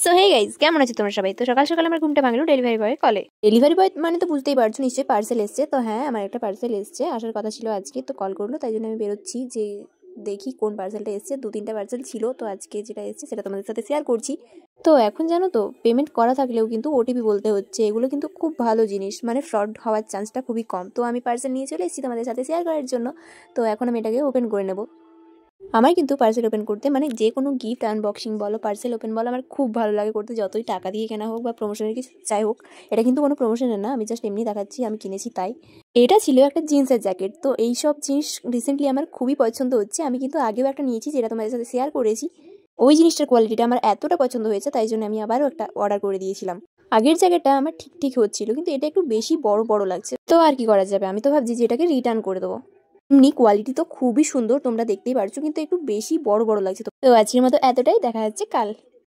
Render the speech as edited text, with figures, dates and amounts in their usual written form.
So hey guys, কেমন আছো তোমরা সবাই? তো সকাল সকাল আমার ঘুমটা ভাঙলো ডেলিভারি বয়ের কলে। ডেলিভারি বয় মানে তো বুঝতেই পারছো নিশ্চয়ই পার্সেল এসছে। তো হ্যাঁ, আমার একটা পার্সেল এসছে, আসার কথা ছিল আজকে। তো কল করলো, তাই জন্য আমি বেরোচ্ছি যে দেখি কোন পার্সেলটা এসছে। 2-3টা পার্সেল ছিল, তো আজকে যেটা এসছে সেটা তোমাদের সাথে শেয়ার করছি। তো এখন জানো তো, পেমেন্ট করা থাকলেও কিন্তু ওটিপি বলতে হচ্ছে। এগুলো কিন্তু খুব ভালো জিনিস, মানে ফ্রড হওয়ার চান্সটা খুবই কম। তো আমি পার্সেল নিয়ে চলে এসেছি তোমাদের সাথে শেয়ার করার জন্য। তো এখন আমি এটাকে ওপেন করে নেবো। আমার কিন্তু পার্সেল ওপেন করতে, মানে যে কোনো গিফট আনবক্সিং বলো, পার্সেল ওপেন বলো, আমার খুব ভালো লাগে করতে। যতই টাকা দিয়ে কেনা হোক বা প্রমোশনের কিছু যাই হোক, এটা কিন্তু কোনো প্রমোশনের না, আমি জাস্ট এমনি দেখাচ্ছি আমি কিনেছি তাই। এটা ছিল একটা জিন্সের জ্যাকেট। তো এই সব জিনিস রিসেন্টলি আমার খুবই পছন্দ হচ্ছে। আমি কিন্তু আগেও একটা নিয়েছি, যেটা তোমাদের সাথে শেয়ার করেছি। ওই জিনিসটার কোয়ালিটিটা আমার এতটা পছন্দ হয়েছে, তাই জন্য আমি আবারও একটা অর্ডার করে দিয়েছিলাম। আগের জ্যাকেটটা আমার ঠিক ঠিক হচ্ছিল, কিন্তু এটা একটু বেশি বড় বড় লাগছে। তো আর কি করা যাবে, আমি তো ভাবছি যে এটাকে রিটার্ন করে দেবো। এমনি কোয়ালিটি তো খুবই সুন্দর, তোমরা দেখতেই পারছো, কিন্তু একটু বেশি বড় বড় লাগছে। তো আজকের মতো এতটাই, দেখা যাচ্ছে কাল।